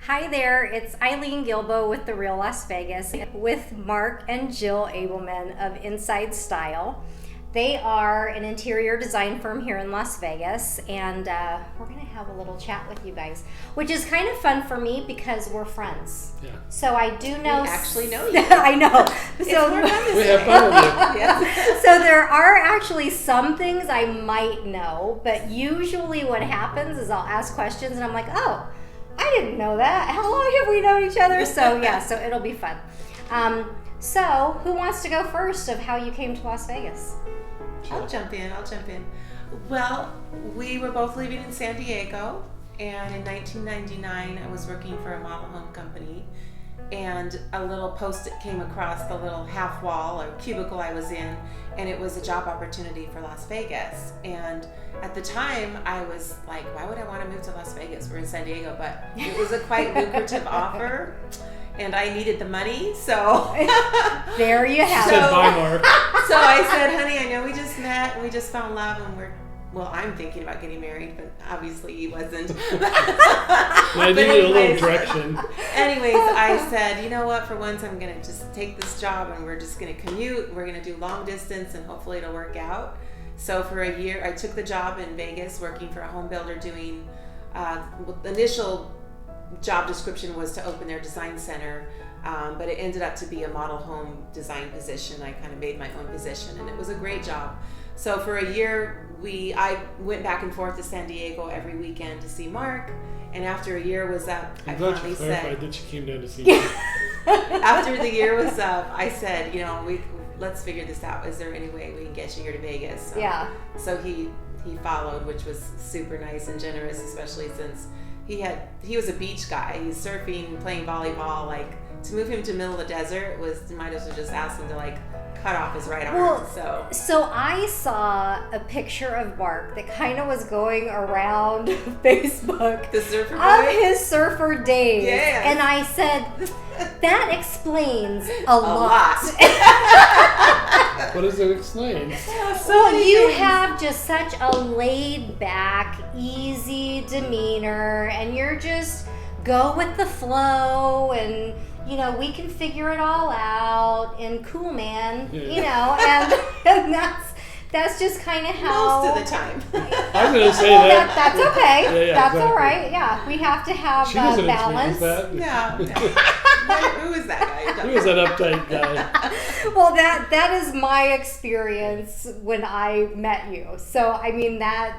Hi there, it's Eileen Gilbo with The Real Las Vegas with Mark and Jill Abelman of Inside Style. They are an interior design firm here in Las Vegas, and we're going to have a little chat with you guys, which is kind of fun for me because we're friends. Yeah. So I do know. We actually know you. I know. So we have fun with you. Yes. So there are actually some things I might know, but usually what happens is I'll ask questions and I'm like, oh, I didn't know that. How long have we known each other? So yeah, so it'll be fun. So who wants to go first of how you came to Las Vegas? I'll jump in. Well, we were both living in San Diego, and in 1999 I was working for a model home company, and a little post-it came across the little half wall or cubicle I was in, and it was a job opportunity for Las Vegas. And at the time I was like, why would I want to move to Las Vegas? We're in San Diego, but it was a quite lucrative offer. And I needed the money, so there you have it. it. So I said, honey, I know we just met and we just found love, and I'm thinking about getting married, but obviously he wasn't. I needed a little direction. Anyways, I said, you know what, for once I'm going to just take this job and we're just going to commute. We're going to do long distance and hopefully it'll work out. So for a year, I took the job in Vegas working for a home builder doing the initial job description was to open their design center, but it ended up to be a model home design position. I kind of made my own position, and it was a great job. So for a year, I went back and forth to San Diego every weekend to see Mark, and after a year was up, I'm I glad finally you clarified said, that you came down to see me. after the year was up, I said, let's figure this out. Is there any way we can get you here to Vegas? Yeah. So he followed, which was super nice and generous, especially since he was a beach guy. He's surfing, playing volleyball. Like, to move him to the middle of the desert you might as well just ask him to cut off his right arm. So I saw a picture of Mark that kind of was going around Facebook. The surfer of boy? his surfer days. Yes. And I said, that explains a lot. What does it explain? Well, you have just such a laid back, easy demeanor, and you're just go with the flow, and we can figure it all out, and cool, man, and that's just kind of how most of the time. I was going to say that. That's okay. Yeah, that's exactly. all right. Yeah, we have to have She doesn't balance. experience that. Yeah. Who is that guy? Who is that uptight guy? Well, that is my experience when I met you. So I mean that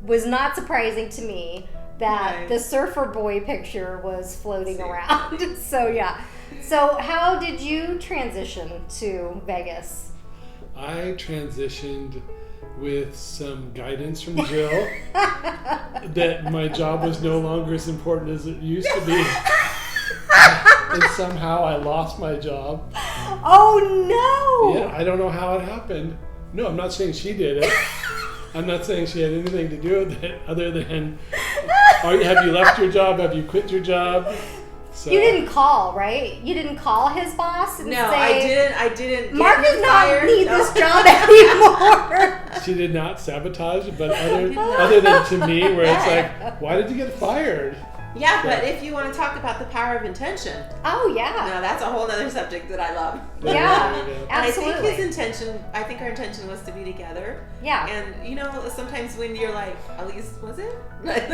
was not surprising to me that Right. the surfer boy picture was floating around. So yeah. So how did you transition to Vegas? I transitioned with some guidance from Jill that my job was no longer as important as it used to be. And somehow I lost my job. Oh no! Yeah, I don't know how it happened. No, I'm not saying she did it. I'm not saying she had anything to do with it other than, have you left your job? Have you quit your job? So, You didn't call, right? You didn't call his boss and No, say, I didn't. Mark get does him not fired. need No. this job anymore. she did not sabotage, but other than to me, where it's like, why did you get fired? Yeah, but if you want to talk about the power of intention, Oh yeah. now that's a whole other subject that I love. Yeah. And Absolutely. I think our intention was to be together. Yeah. And sometimes when you're like, at least was it? Like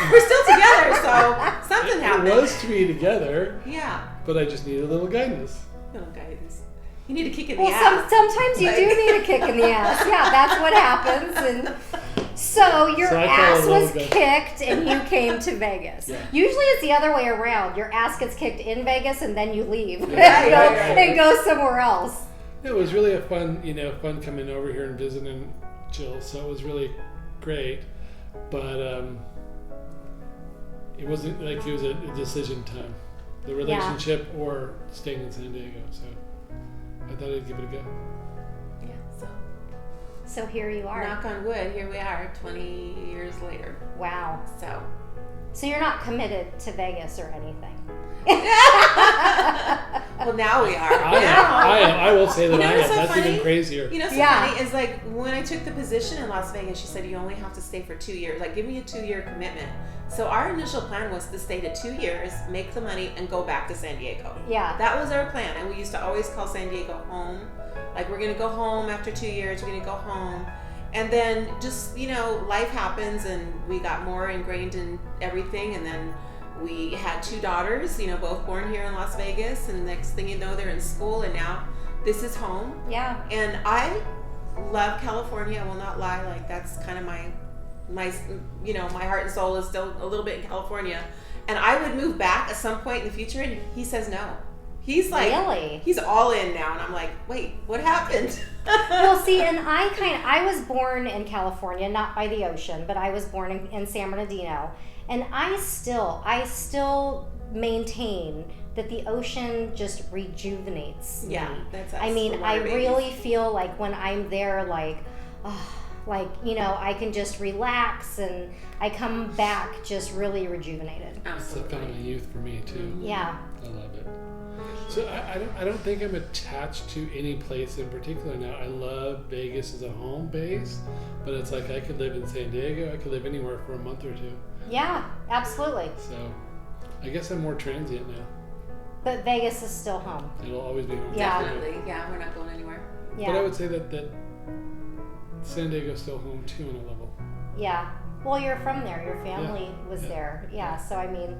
we're still together, so something happened. It was to be together, Yeah. but I just needed a little guidance. No guidance. You need a kick in the Well, ass. sometimes you do need a kick in the ass. Yeah, that's what happens. And so your So I felt ass a was little bit- kicked and you came to Vegas. Yeah. Usually it's the other way around. Your ass gets kicked in Vegas and then you leave Right. and go somewhere else. It was really a fun coming over here and visiting Jill. So it was really great, but it wasn't like it was a decision time, the relationship or staying in San Diego. So I thought I'd give it a go. Yeah. So here you are. Knock on wood. Here we are, 20 years later. Wow. So So you're not committed to Vegas or anything. Well, now we are. I will say that You know I what's am. so That's funny? even crazier. You know, so funny is like when I took the position in Las Vegas, she said you only have to stay for 2 years. Like, give me a 2-year commitment. So our initial plan was to stay to 2 years, make the money, and go back to San Diego. Yeah. That was our plan, and we used to always call San Diego home. Like, we're gonna go home after 2 years. We're gonna go home, and then just life happens, and we got more ingrained in everything, and then. We had 2 daughters, both born here in Las Vegas, and next thing you know, they're in school, and now this is home. Yeah. And I love California. I will not lie. Like, that's kind of my my heart and soul is still a little bit in California. And I would move back at some point in the future, and he says no. He's like, really? He's all in now, and I'm like, wait, what happened? Well, see, and I was born in California, not by the ocean, but I was born in San Bernardino. And I still maintain that the ocean just rejuvenates me. Yeah, that's I mean, I really feel like when I'm there, like, I can just relax, and I come back just really rejuvenated. It's a fountain of youth for me too. Yeah. I love it. So I don't think I'm attached to any place in particular now. I love Vegas as a home base, but it's like I could live in San Diego. I could live anywhere for a month or 2. Yeah, absolutely. So I guess I'm more transient now. But Vegas is still home. It'll always be home. Yeah. Definitely. Yeah, we're not going anywhere. Yeah. But I would say that San Diego's still home too on a level. Yeah. Well, you're from there. Your family was there. Yeah. So I mean,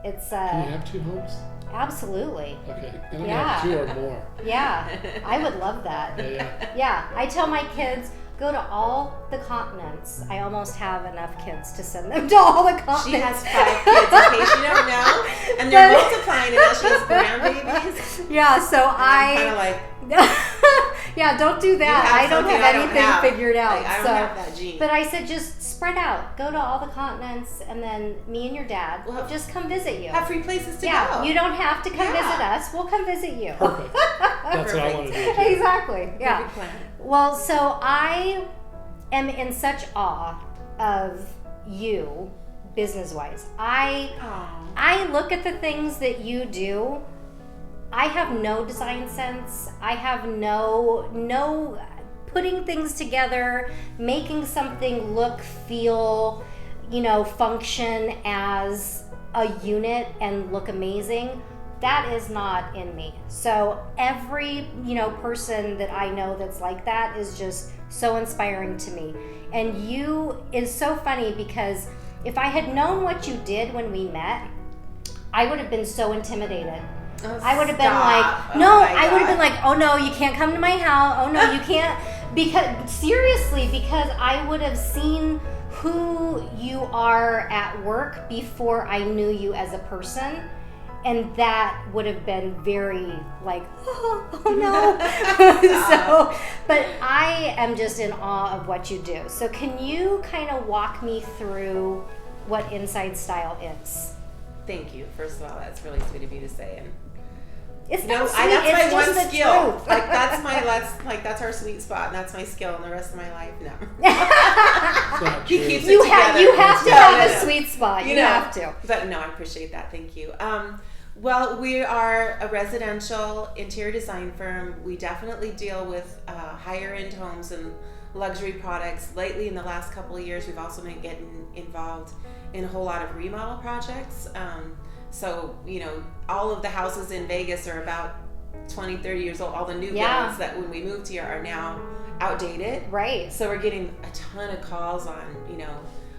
it's Can you have 2 homes? Absolutely. Okay. And I Yeah. have 2 or more. Yeah. I would love that. Yeah. Yeah. I tell my kids, go to all the continents. I almost have enough kids to send them to all the continents. She has 5 kids, in case you don't know, and they're multiplying, and now she has grandbabies. Yeah, so I'm kind of like, yeah, don't do that. I don't have anything figured out. Like, I don't have that gene. But I said just spread out. Go to all the continents, and then me and your dad will just come visit you. Have free places to Yeah, go. you don't have to come visit us. We'll come visit you. Perfect. That's what I want to do too. Exactly. Yeah. Perfect plan. Well, so I am in such awe of you, business-wise. I look at the things that you do. I have no design sense. I have no putting things together, making something look, feel, function as a unit and look amazing. That is not in me. So every, person that I know that's like that is just so inspiring to me. And you is so funny because if I had known what you did when we met, I would have been so intimidated. Oh, I would have been stop. like, no, Oh my I would have been God. like, oh no, you can't come to my house. Oh no, you can't. Because I would have seen who you are at work before I knew you as a person. And that would have been very like, oh no. So, but I am just in awe of what you do. So can you kind of walk me through what Inside Style is? Thank you. First of all, that's really sweet of you to say. And It's not sweet, that's it's my just one the skill. truth. That's our sweet spot, and that's my skill. And the rest of my life, no. It's not He true. keeps it You together. have to No, have no, a no. sweet spot. You know, have to. But no, I appreciate that. Thank you. Well, we are a residential interior design firm. We definitely deal with higher end homes and luxury products. Lately, in the last couple of years, we've also been getting involved in a whole lot of remodel projects. So, all of the houses in Vegas are about 20, 30 years old. All the new builds that when we moved here are now outdated. Right. So we're getting a ton of calls on,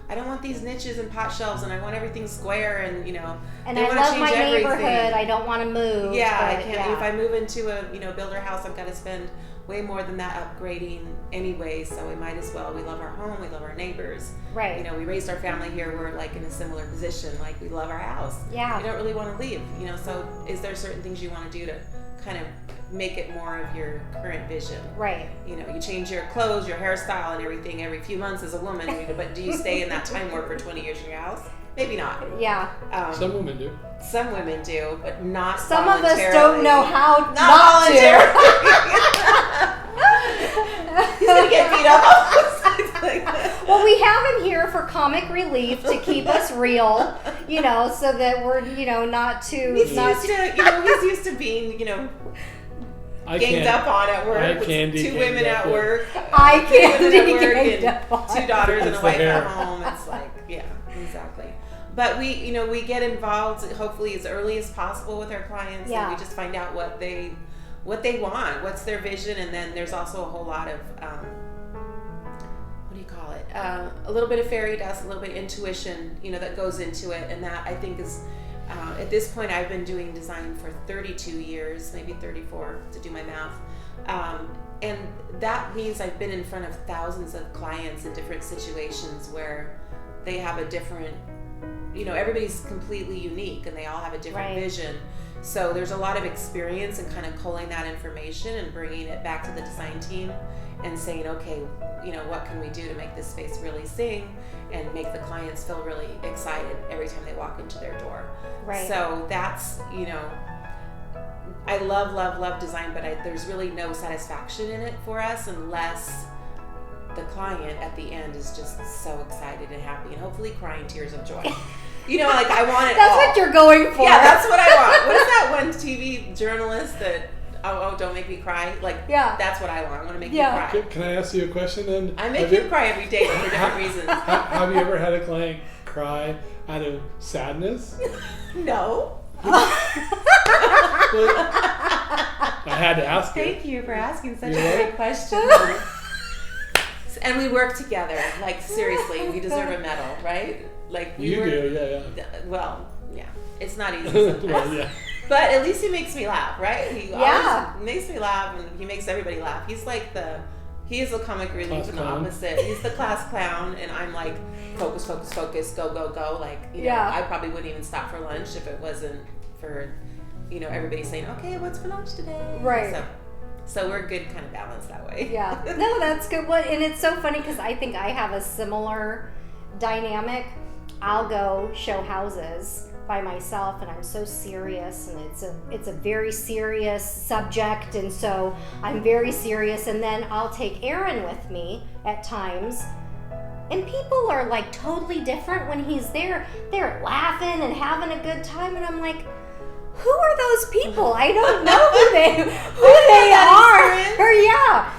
I don't want these niches and pot shelves, and I want everything square, and And they I wanna love change my everything. neighborhood. I don't want to move. Yeah, I but can't. yeah. If I move into a builder house, I've got to spend way more than that upgrading anyway. So we might as well. We love our home. We love our neighbors. Right. We raised our family here. We're like in a similar position. Like we love our house. Yeah. We don't really want to leave. So is there certain things you want to do to kind of make it more of your current vision? Right. You change your clothes, your hairstyle, and everything every few months as a woman. But do you stay in that time warp for 20 years in your house? Maybe not. Yeah. Some women do. Some women do, but not Some of us voluntarily. don't know how Not not to. He's gonna get beat up. Well, we have him here for comic relief to keep us real. you know, so that we're, you know, not too. He's used to being, you know, ganged up on at work. With two women at work. Eye candy ganged up on. 2 daughters and a wife at home. It's like, yeah, exactly. But we get involved hopefully as early as possible with our clients, and we just find out what they want, what's their vision, and then there's also a whole lot of what do you call it? A little bit of fairy dust, a little bit of intuition, you know, that goes into it, and that I think is. At this point, I've been doing design for 32 years, maybe 34 to do my math. And that means I've been in front of thousands of clients in different situations where they have a different, you know, everybody's completely unique and they all have a different vision. So there's a lot of experience in kind of culling that information and bringing it back to the design team and saying, okay, you know, what can we do to make this space really sing and make the clients feel really excited every time they walk into their door. Right. So that's, you know, I love design, but there's really no satisfaction in it for us unless the client at the end is just so excited and happy and hopefully crying tears of joy. You know, like I want it That's all. what you're going for. Yeah, that's what I want. What is that one TV journalist that, oh, don't make me cry? Like, that's what I want. I want to make you cry. Can I ask you a question then? I make you cry every day for different reasons. Have you ever had a client cry out of sadness? No. I had to ask you. Thank you for asking such a great question. And we work together. Like, seriously, we deserve a medal, right? Like we do. Well, yeah. It's not easy sometimes. Well, but at least he makes me laugh, right? He always makes me laugh, and he makes everybody laugh. He's like he is the comic relief and the opposite. He's the class clown, and I'm like, focus, focus, focus, go, go, go. Like, you know, I probably wouldn't even stop for lunch if it wasn't for, you know, everybody saying, okay, what's for lunch today? Right. So we're good kind of balanced that way. Yeah. No, that's good. And it's so funny because I think I have a similar dynamic. I'll go show houses by myself and I'm so serious, and it's a very serious subject, and so I'm very serious, and then I'll take Aaron with me at times, and people are like totally different when he's there. They're laughing and having a good time, and I'm like, who are those people? I don't know who they are. Or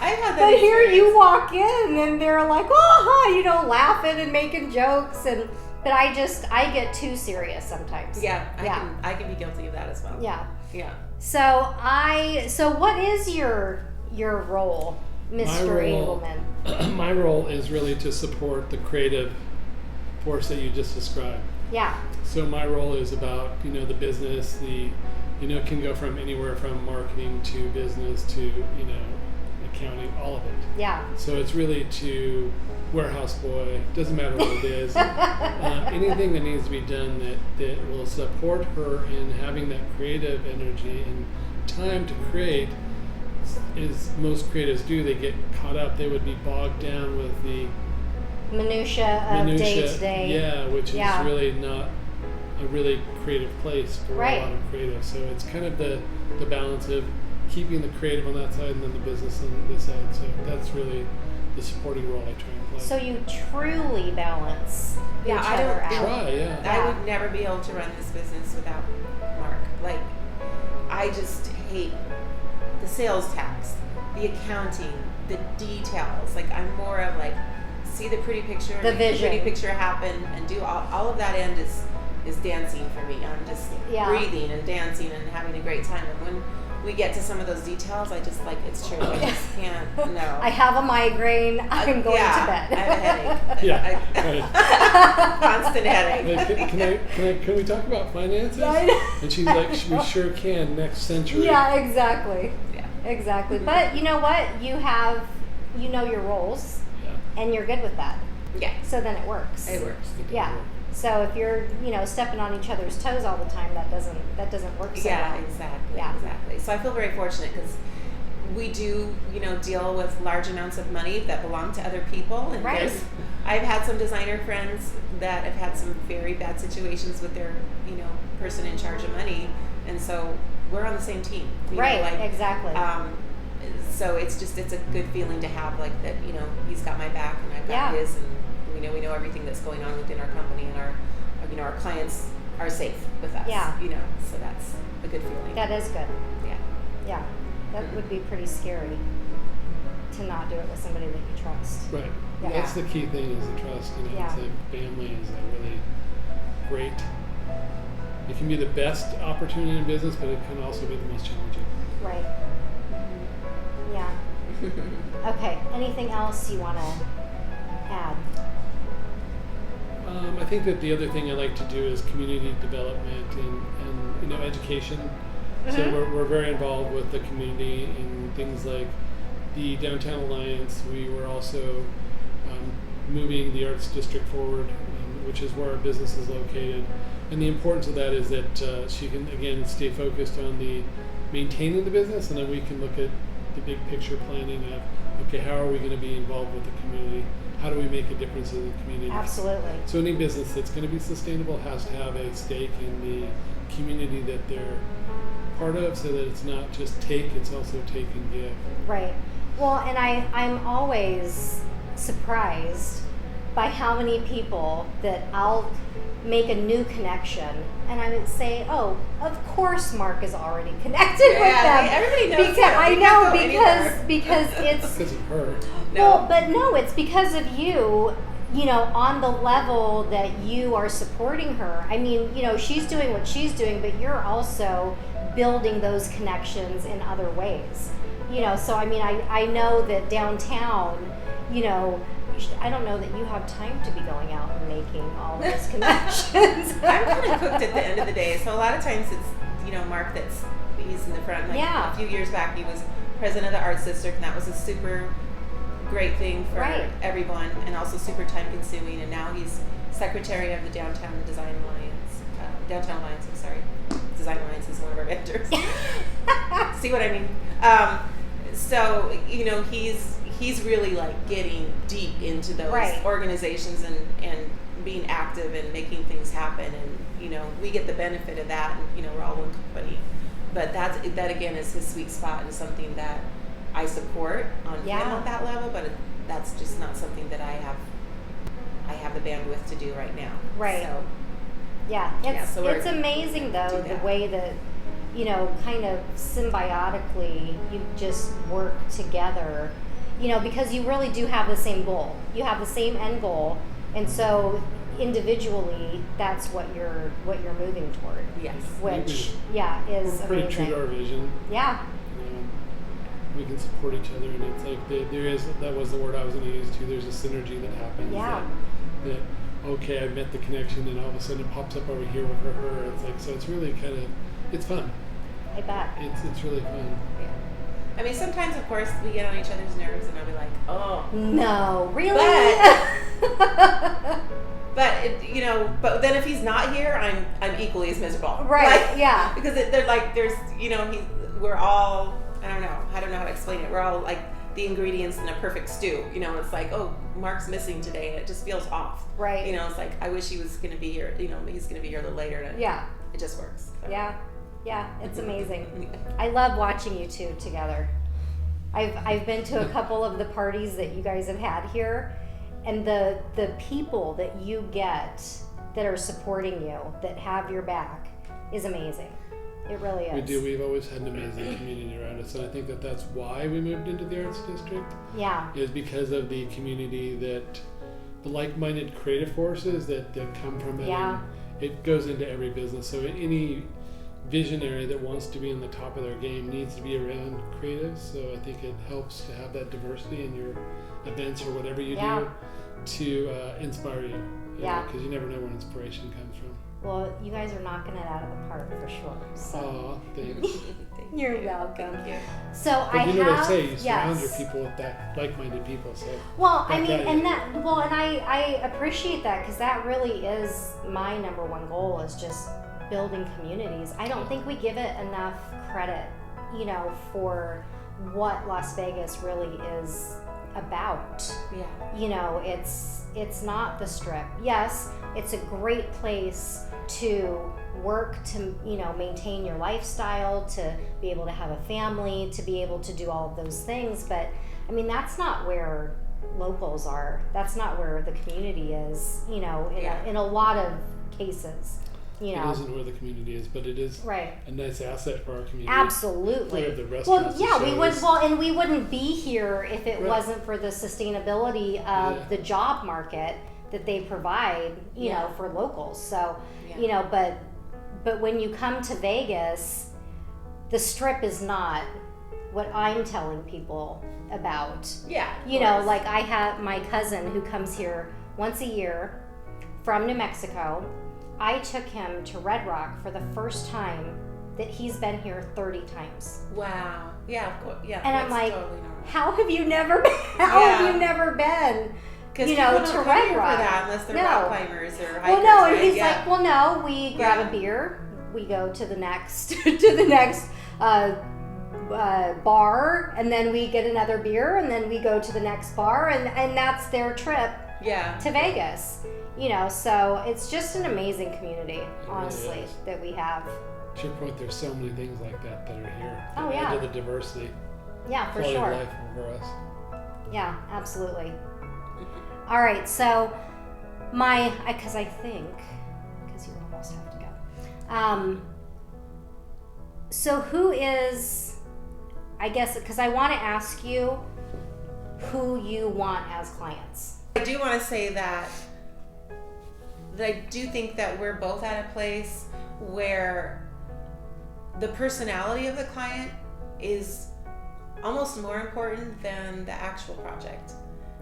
I've had that but experience. Here you walk in and they're like, oh, you know, laughing and making jokes, but I get too serious sometimes. I can be guilty of that as well. Yeah. Yeah. So what is your role, Mr. Abelman? My role is really to support the creative force that you just described. Yeah. So my role is about, you know, the business, it can go from anywhere from marketing to business to, you know, accounting, all of it. Yeah. So it's really to warehouse boy, doesn't matter what it is, anything that needs to be done that will support her in having that creative energy and time to create. As most creatives do, they get caught up. They would be bogged down with the minutia of day to day. Yeah, which is really not a really creative place for a lot of creatives. So it's kind of the balance of keeping the creative on that side and then the business on this side. So that's really the supporting role I try and play. So you truly balance each other out. I would never be able to run this business without Mark. Like, I just hate the sales tax, the accounting, the details. Like, I'm more of like, see the pretty picture, the vision, the pretty picture happen, and do all of that end is dancing for me. I'm just breathing and dancing and having a great time. And when we get to some of those details, I just like, it's true. I just can't. No. I have a migraine. I'm going to bed. I have a headache. Constant headache. Can we talk about finances? And she's like, we sure can next century. Yeah, exactly. Yeah, exactly. But you know what? You know your roles, and you're good with that. Yeah. So then it works. It works. Yeah. So if you're, stepping on each other's toes all the time, that doesn't work so well. Exactly. So I feel very fortunate because we do, deal with large amounts of money that belong to other people. And I've had some designer friends that have had some very bad situations with their, person in charge of money, and so we're on the same team. Exactly. So it's a good feeling to have, like, that, he's got my back and I've got his, and we know everything that's going on within our company and our clients are safe with us. Yeah. So that's a good feeling. That is good. Yeah. Yeah. That would be pretty scary to not do it with somebody that you trust. Right. Yeah. That's the key thing, is the trust. Yeah. It's like family is a really great. It can be the best opportunity in business, but it can also be the most challenging. Right. Mm-hmm. Yeah. Okay. Anything else you want to add? I think that the other thing I like to do is community development and education. Mm-hmm. So we're very involved with the community in things like the Downtown Alliance. We were also moving the Arts District forward, which is where our business is located. And the importance of that is that she can, again, stay focused on the maintaining the business, and then we can look at the big picture planning of, okay, how are we going to be involved with the community? How do we make a difference in the community? Absolutely. So any business that's going to be sustainable has to have a stake in the community that they're part of, so that it's not just take, it's also take and give. Right. Well, and I'm always surprised by how many people that I'll make a new connection and I would say, oh, of course Mark is already connected with them. Everybody knows because him. I We know can't go because it's Because of her. No. well, but no, it's because of you. On the level that you are supporting her. I mean, she's doing what she's doing, but you're also building those connections in other ways. So I mean, I know that downtown, I don't know that you have time to be going out and making all those connections. I'm kind of cooked at the end of the day, so a lot of times it's Mark he's in the front. Like Yeah. A few years back, he was president of the Arts District, and that was a super great thing for Right. everyone, and also super time consuming. And now he's secretary of the Downtown Design Alliance. Downtown Alliance, I'm sorry. Design Alliance is one of our vendors. See what I mean? So he's really like getting deep into those Right. organizations and being active and making things happen, and we get the benefit of that, and we're all one company. But that again is his sweet spot and something that I support on him Yeah. on that level, but that's just not something that I have the bandwidth to do right now. Right. So Yeah, so we're it's amazing though do the that. way that kind of symbiotically you just work together, because you really do have the same goal. You have the same end goal, and so individually that's what you're moving toward. yes. Which is We're pretty true amazing. to our vision. Yeah, We can support each other, and it's like that was the word I was going to use too. There's a synergy that happens. Yeah. That okay, I've met the connection, and all of a sudden it pops up over here with her. It's like, so it's really kind of, it's fun. I bet. It's really fun. Yeah. I mean, sometimes of course we get on each other's nerves, and I'll be like, oh. No, really? But then if he's not here, I'm equally as miserable. Right, Like, yeah. Because they're like, there's, we're all, I don't know how to explain it. We're all like the ingredients in a perfect stew. It's like, oh, Mark's missing today, and it just feels off. Right. It's like, I wish he was going to be here. He's going to be here a little later. And Yeah. It just works. So. Yeah, it's amazing. I love watching you two together. I've been to a couple of the parties that you guys have had here, and the people that you get that are supporting you, that have your back, is amazing. It really is. We do. We've always had an amazing community around us, and I think that that's why we moved into the Arts District. Yeah. Is because of the community, that the like-minded creative forces that come from it. Yeah. It goes into every business. So any visionary that wants to be in the top of their game needs to be around creatives. So I think it helps to have that diversity in your events or whatever you do to inspire you. Because you never know where inspiration comes from. Well, you guys are knocking it out of the park for sure. So. Aw, thanks. You're welcome. Thank you. So But I you know have. what I say, you surround yes. your people with that like-minded people. So Well, I back mean, at and you. I appreciate that, because that really is my number one goal, is just building communities. I don't think we give it enough credit, for what Las Vegas really is about. Yeah. It's not the Strip. Yes, it's a great place to work, to maintain your lifestyle, to be able to have a family, to be able to do all of those things, but I mean, that's not where locals are. That's not where the community is, in a lot of cases. You It know, isn't where the community is, but it is right? a nice asset for our community. Absolutely. For the Well, restaurants, yeah, the we would. shows. Well, and we wouldn't be here if it Right. wasn't for the sustainability of Yeah. the job market that they provide. You Yeah. know, for locals. So, Yeah. you know, but when you come to Vegas, the Strip is not what I'm telling people about. Yeah. You know, like I have my cousin who comes here once a year from New Mexico. I took him to Red Rock for the first time that he's been here 30 times. Wow. Yeah, of course. Yeah. And I'm that's like, totally normal. how have you never been? How Yeah. have you never been? Because You people know, don't to come Red here for Rock. that unless they're No. rock climbers or hikers. Well, no, and right? he's Yeah. like, well, no, we grab Yeah. a beer, we go to the next bar, and then we get another beer, and then we go to the next bar, and that's their trip Yeah. to Vegas. You know, so it's just an amazing community, honestly, really is. that we have. To your point, there's so many things like that are here. Oh, that yeah. add to the diversity, Yeah, for quality sure. of life for us. Yeah, absolutely. All right, so because you almost have to go. So who is, I guess, because I want to ask you who you want as clients. I do want to say that I do think that we're both at a place where the personality of the client is almost more important than the actual project.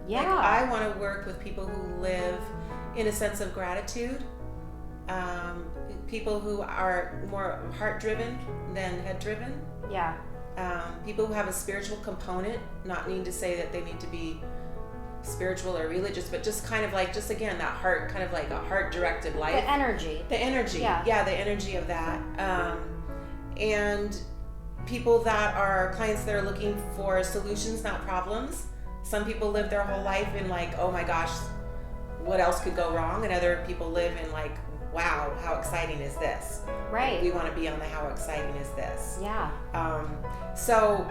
Yeah. Like, I want to work with people who live in a sense of gratitude, people who are more heart-driven than head-driven, Yeah. people who have a spiritual component, not needing to say that they need to be spiritual or religious, but just kind of like, just again, that heart, kind of like a heart-directed life. The energy. The energy. Yeah. The energy of that. And people that are clients that are looking for solutions, not problems. Some people live their whole life in like, oh my gosh, what else could go wrong? And other people live in like, wow, how exciting is this? Right. We want to be on the how exciting is this? Yeah. So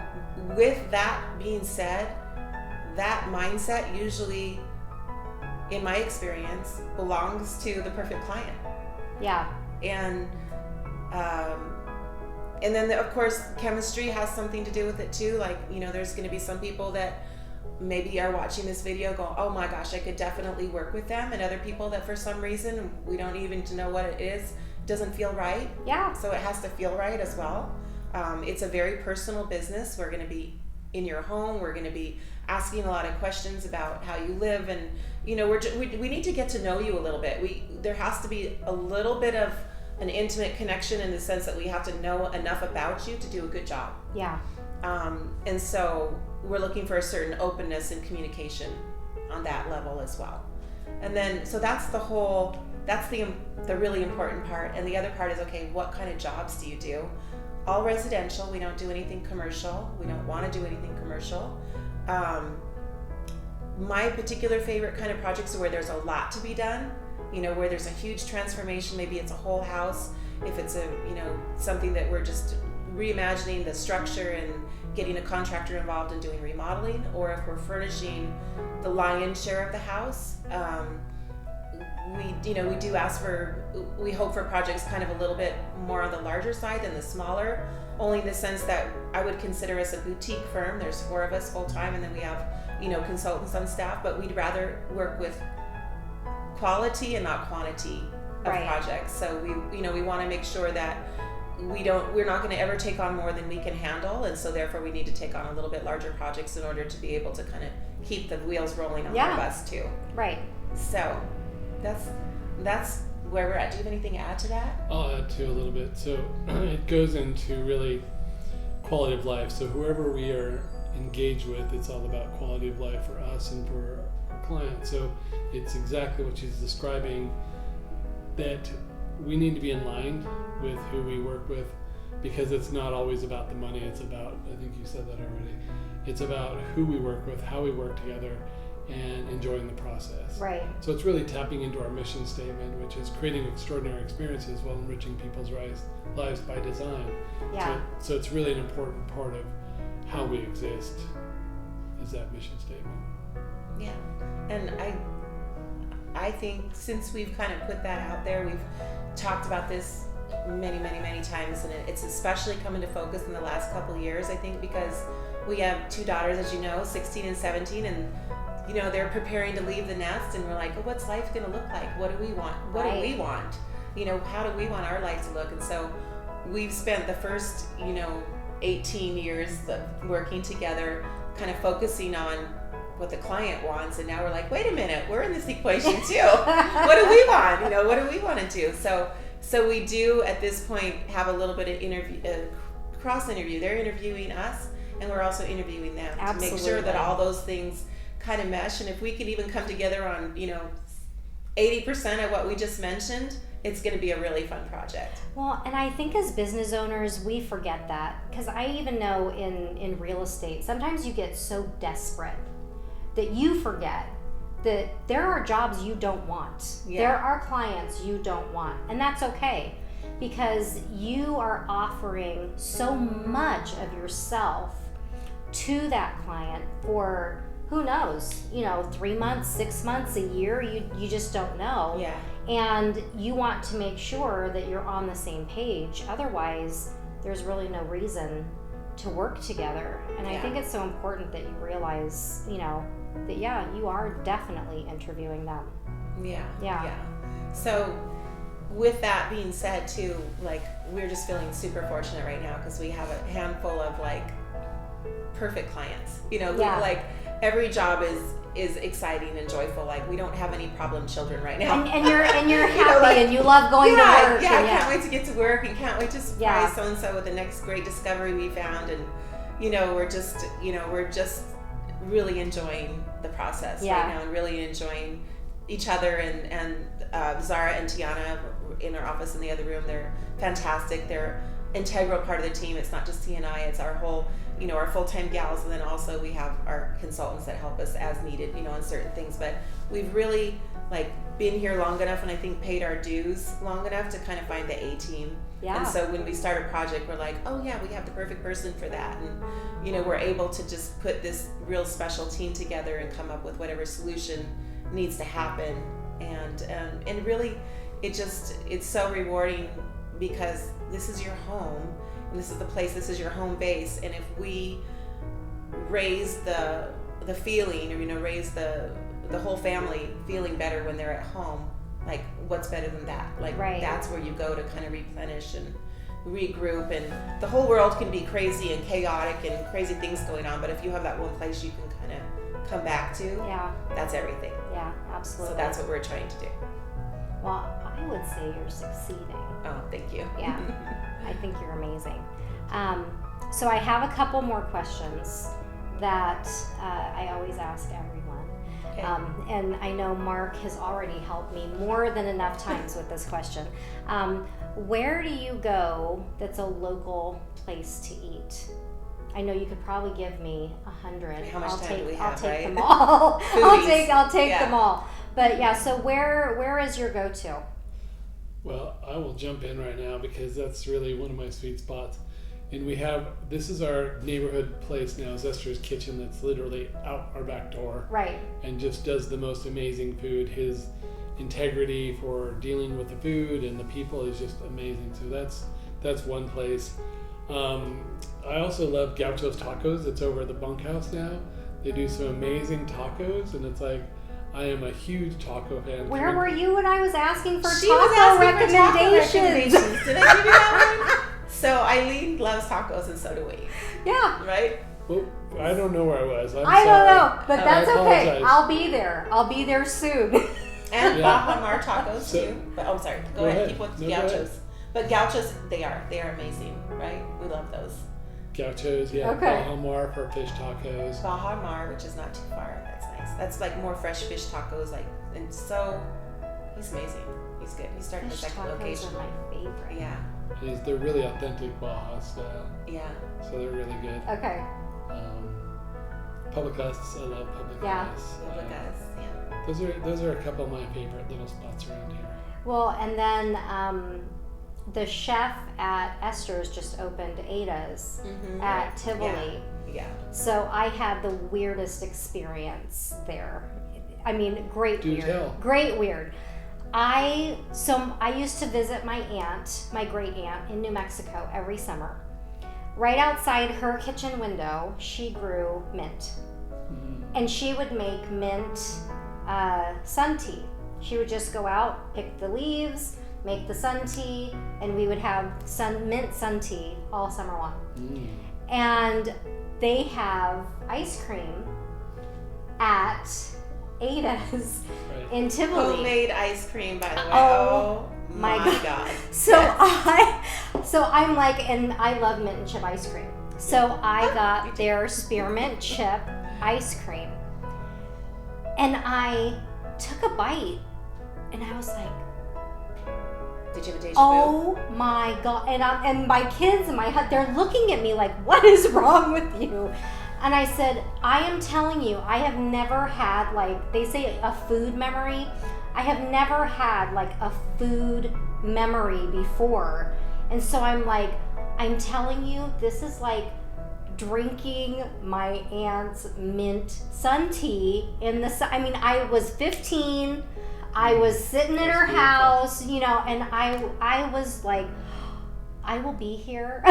with that being said, that mindset usually, in my experience, belongs to the perfect client. Yeah. And then of course chemistry has something to do with it too. Like, you know, there's going to be some people that maybe are watching this video go, oh my gosh, I could definitely work with them, and other people that for some reason, we don't even know what it is, doesn't feel right. Yeah. So it has to feel right as well. It's a very personal business. We're going to be in your home. We're going to be asking a lot of questions about how you live, and you know, we need to get to know you a little bit. There has to be a little bit of an intimate connection in the sense that we have to know enough about you to do a good job. Yeah. And so we're looking for a certain openness and communication on that level as well. And then, so that's the really important part. And the other part is, okay, what kind of jobs do you do? All residential. We don't do anything commercial. We don't want to do anything commercial. My particular favorite kind of projects are where there's a lot to be done, you know, where there's a huge transformation. Maybe it's a whole house. If it's something that we're just reimagining the structure and getting a contractor involved in doing remodeling, or if we're furnishing the lion's share of the house, we hope for projects kind of a little bit more on the larger side than the smaller, only in the sense that I would consider us a boutique firm. There's 4 of us full time, and then we have, consultants on staff, but we'd rather work with quality and not quantity of Right. projects. So we want to make sure that we're not going to ever take on more than we can handle, and so therefore we need to take on a little bit larger projects in order to be able to kind of keep the wheels rolling on Yeah. the bus too. Right. So that's where we're at. Do you have anything to add to that? I'll add to a little bit. So it goes into really quality of life. So whoever we are engaged with, it's all about quality of life for us and for our clients. So it's exactly what she's describing, that we need to be in line with who we work with, because it's not always about the money. It's about, I think you said that already, it's about who we work with, how we work together, and enjoying the process. Right. So it's really tapping into our mission statement, which is creating extraordinary experiences while enriching people's lives by design. Yeah. So it's really an important part of how we exist, is that mission statement. Yeah. And I I think since we've kind of put that out there, we've talked about this many times, and it's especially come into focus in the last couple of years, I think, because we have 2 daughters, as you know, 16 and 17, and you know, they're preparing to leave the nest, and we're like, well, what's life going to look like? What do we want? What do we want? You know, how do we want our life to look? And so we've spent the first, 18 years working together, kind of focusing on what the client wants, and now we're like, wait a minute, we're in this equation too. What do we want? What do we want to do? So we do at this point have a little bit of cross interview. They're interviewing us, and we're also interviewing them to make sure that all those things kind of mesh. And if we can even come together on 80% of what we just mentioned, it's going to be a really fun project. Well, and I think as business owners, we forget that, because I even know in real estate, sometimes you get so desperate that you forget that there are jobs you don't want. Yeah. There are clients you don't want, and that's okay, because you are offering so much of yourself to that client for, who knows, 3 months, 6 months, a year, you just don't know. Yeah. And you want to make sure that you're on the same page. Otherwise, there's really no reason to work together. And I think it's so important that you realize, that you are definitely interviewing them. Yeah. So with that being said too, we're just feeling super fortunate right now because we have a handful of perfect clients. Every job is exciting and joyful. We don't have any problem children right now. And you're happy and you love going to work. Yeah, I can't wait to get to work and can't wait to surprise so and so with the next great discovery we found. And we're just really enjoying the process right now, and really enjoying each other. And Zara and Tiana in our office in the other room, they're fantastic. They're integral part of the team. It's not just T&I, it's our whole, our full-time gals, and then also we have our consultants that help us as needed, on certain things. But we've really been here long enough, and I think paid our dues long enough to kind of find the A-team. Yeah. And so when we start a project, we're like, oh yeah, we have the perfect person for that. And we're able to just put this real special team together and come up with whatever solution needs to happen. And really, it's so rewarding, because this is your home, and this is the place, this is your home base. And if we raise the feeling, or raise the whole family feeling better when they're at home, what's better than that? That's where you go to kind of replenish and regroup. And the whole world can be crazy and chaotic and crazy things going on, but if you have that one place you can kind of come back to, that's everything. Yeah, absolutely. So that's what we're trying to do. Well, I would say you're succeeding. Oh, thank you. Yeah, I think you're amazing. So I have a couple more questions that I always ask everyone. Okay. And I know Mark has already helped me more than enough times with this question. Where do you go that's a local place to eat? I know you could probably give me 100. How much time do we have, I'll take right? them all. I'll take them all. But yeah, so where is your go-to? Well, I will jump in right now because that's really one of my sweet spots. And this is our neighborhood place now, Zester's Kitchen, that's literally out our back door. Right. And just does the most amazing food. His integrity for dealing with the food and the people is just amazing. So that's one place. I also love Gaucho's Tacos. It's over at the bunkhouse now. They do some amazing tacos, and it's I am a huge taco fan. Where were you when I was asking for taco recommendations? Did I give you that one? So Eileen loves tacos, and so do we. Yeah. Right? Well, I don't know where I was. I don't know, but that's okay. I'll be there. I'll be there soon. And Baja Mar tacos too. But sorry. Go ahead. Keep with Gauchos. But Gauchos, they are amazing, right? We love those. Gauchos, yeah. Okay. Baja Mar for fish tacos. Baja Mar, which is not too far. That's nice. That's more fresh fish tacos, and so he's amazing. He's good. He's starting the second location. Fish tacos are my favorite. Yeah. They're really authentic Baja style. Yeah. So they're really good. Okay. Publicus, I love Publicus. Yeah. Publicus, yeah. Those are a couple of my favorite little spots around here. Well, and then the chef at Esther's just opened Ada's at Tivoli. Yeah. So I had the weirdest experience there. I mean, great Do weird. tell. Great weird. I used to visit my aunt, my great aunt in New Mexico every summer. Right outside her kitchen window, she grew mint. And she would make mint sun tea. She would just go out, pick the leaves, make the sun tea, and we would have mint sun tea all summer long. And they have ice cream at Ada's in Tivoli. Homemade ice cream, by the way. Oh, my God. So I'm like, and I love mint and chip ice cream. So I got their spearmint chip ice cream, and I took a bite, and I was like, did you have a deja vu? oh my God. And my kids and my husband, they're looking at me like, what is wrong with you? And I said, I am telling you, I have never had, like, they say a food memory. I have never had like a food memory before. And so I'm like, I'm telling you, this is like drinking my aunt's mint sun tea in the sun. I mean, I was 15. I was sitting in her house, you know, and I was like, I will be here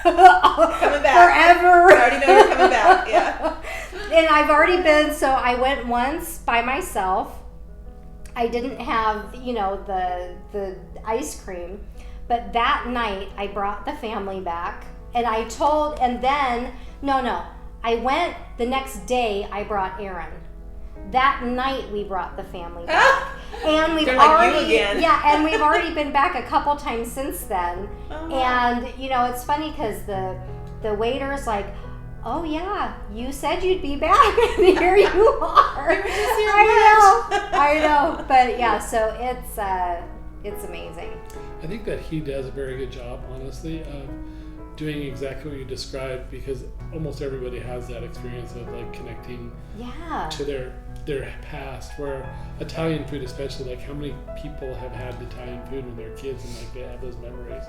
coming back forever. I already know you're coming back. Yeah. And I've already been, so I went once by myself. I didn't have, you know, the ice cream, but that night I brought the family back, and I told, and then, no, I went the next day, I brought Aaron. That night we brought the family back. And we've They're like already, you again. yeah, and we've already been back a couple times since then. Oh, And, you know, it's funny because the waiter's like, oh yeah, you said you'd be back, and here you are. You were just here I know, but yeah, so it's amazing. I think that he does a very good job, honestly, of doing exactly what you described, because almost everybody has that experience of like connecting to their past, where Italian food especially, like how many people have had Italian food when they're kids and like they have those memories.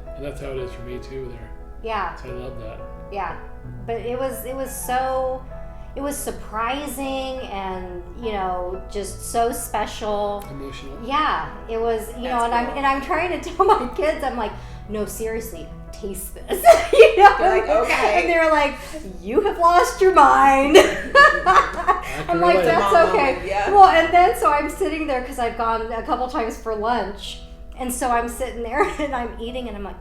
And that's how it is for me too there. Yeah. So I love that. Yeah. But it was surprising and, you know, just so special. Emotional. Yeah. It was, you know, That's cool. and I'm trying to tell my kids, I'm like, no, seriously, taste this. You know? They're like, okay. And they're like, you have lost your mind. I'm like, relate. that's Mom okay. moment, yeah. Well, and then so I'm sitting there because I've gone a couple times for lunch. And so I'm sitting there and I'm eating and I'm like,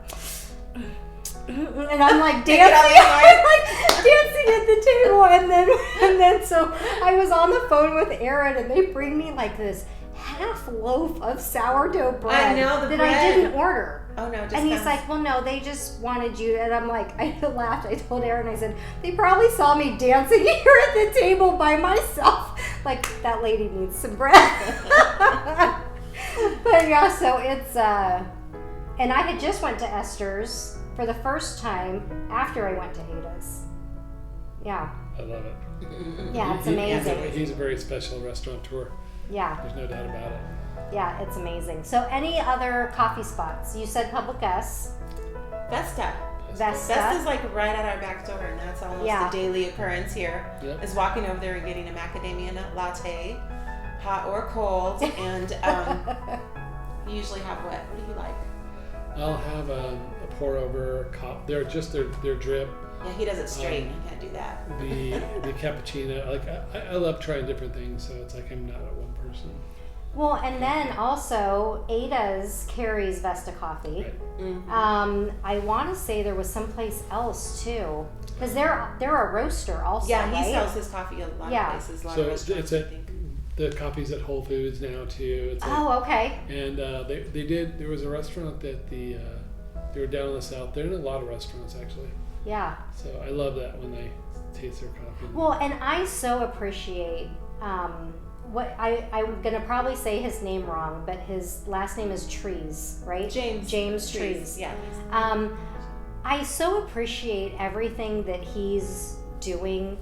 and I'm like dancing. I'm like dancing at the table. And then so I was on the phone with Aaron and they bring me like this half loaf of sourdough bread I know, the that bread. I didn't order. Oh no, just And he's comes. like, well, no, they just wanted you. And I'm like, I laughed. I told Aaron, I said, they probably saw me dancing here at the table by myself. Like, that lady needs some bread. But yeah, so it's, and I had just went to Esther's for the first time after I went to Ada's. Yeah. I love it. Yeah, it's He- amazing. He's a very special restaurateur. Yeah. There's no doubt about it. Yeah, it's amazing. So any other coffee spots? You said Public S. Vesta. Vesta. Vesta's like right at our back door, and that's almost Yeah. a daily occurrence here. Yep. Is walking over there and getting a macadamia nut latte, hot or cold, and you usually have what? What do you like? I'll have a pour over They're just their drip. Yeah, he does it straight. You can't do that. The cappuccino. Like I love trying different things, so it's like I'm not a one person. Well, and then also Ada's carries Vesta coffee. Right. I want to say there was someplace else too, because they're a roaster also. Yeah, he right? sells his coffee a lot Yeah. of places, a lot So of it's restaurants. I think. the coffee's at Whole Foods now too. It's like, Oh, okay. and they did. There was a restaurant that they were down in the south. They're in a lot of restaurants actually. Yeah. So I love that when they taste their coffee. Well, and I so appreciate what I'm gonna probably say his name wrong, but his last name is Trees, right? James Trees. Yeah. I so appreciate everything that he's doing.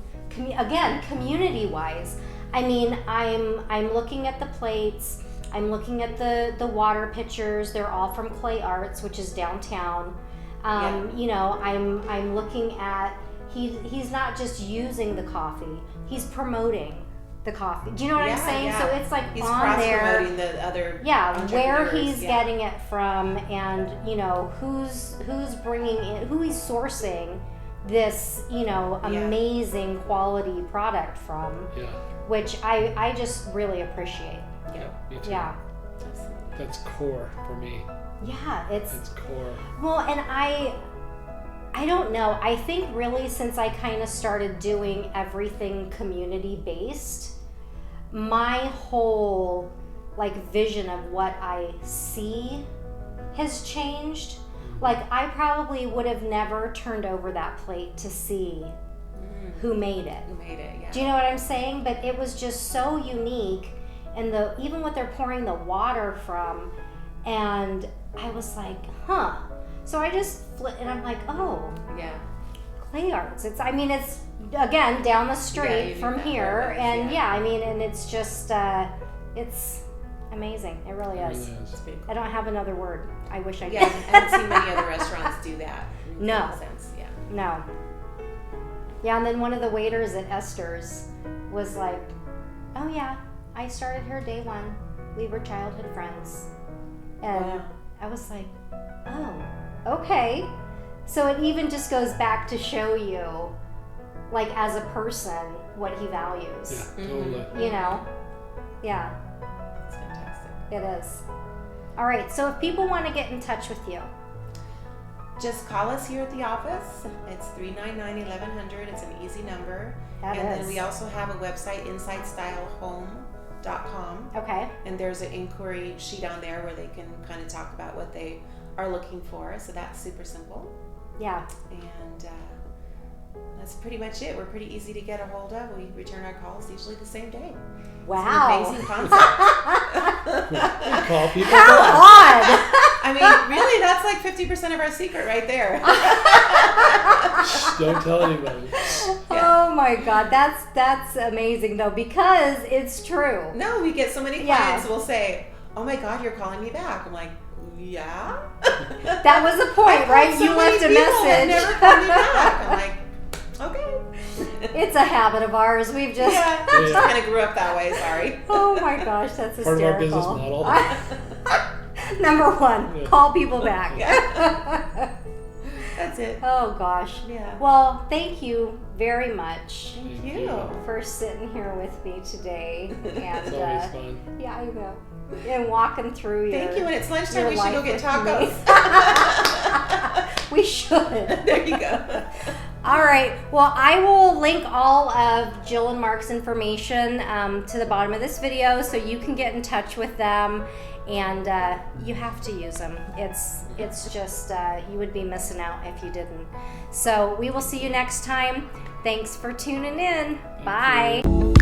Again, community-wise. I mean, I'm looking at the plates. I'm looking at the water pitchers. They're all from Clay Arts, which is downtown. You know, I'm looking at he's not just using the coffee. He's promoting the coffee. Do you know what I'm saying? Yeah. So it's like He's on there. cross-promoting the other Where entrepreneurs. he's getting it from, and who's bringing in, who he's sourcing this amazing quality product from. Yeah. Which I just really appreciate. Yeah. Me too. Yeah. That's core for me. Yeah, That's core. well, and I don't know. I think really since I kind of started doing everything community based, my whole vision of what I see has changed. Like I probably would have never turned over that plate to see who made it. Yeah. Do you know what I'm saying? But it was just so unique, and even what they're pouring the water from, and I was like, huh. So I just flipped, and I'm like, oh, Yeah. clay arts. It's again down the street from here, and and it's just it's amazing. It really is. It really is. I don't have another word. I wish I did. Yeah, I haven't seen many other restaurants do that. No. In a sense. Yeah. No. Yeah, and then one of the waiters at Esther's was like, oh yeah, I started here day one. We were childhood friends. And Wow. I was like, oh, okay. So it even just goes back to show you, as a person, what he values. Yeah, totally. Yeah, That's fantastic. it is. All right, so if people want to get in touch with you, Just call us here at the office. It's 399-1100. It's an easy number. That and is. then we also have a website, insidestylehome.com. okay, And there's an inquiry sheet on there where they can kind of talk about what they are looking for. So that's super simple. yeah. And that's pretty much it. We're pretty easy to get a hold of. We return our calls usually the same day. Wow. It's an amazing concept. Call people How back. odd. I mean, really, that's like 50% of our secret right there. Shh, don't tell anybody. Oh my God, that's amazing though, because it's true. No, we get so many Yeah. clients who will say, oh my God, you're calling me back. I'm like, yeah. That was the point, right? So You left a many people have message. never called me back. I'm like, okay. It's a habit of ours. We've just Yeah, just kind of grew up that way. Sorry. Oh my gosh, that's hysterical. Part of our business model. Number one, Yeah. call people back. Yeah. That's it. Oh gosh. Yeah. Well, thank you very much Thank Thank you. you. for sitting here with me today, It's and always fun. yeah, I know, and walking through your. Thank you. When it's lunchtime, your we should go life get with me. tacos. We should. There you go. All right. Well, I will link all of Jill and Mark's information to the bottom of this video, so you can get in touch with them, and you have to use them. It's just you would be missing out if you didn't. So we will see you next time. Thanks for tuning in. Bye. you.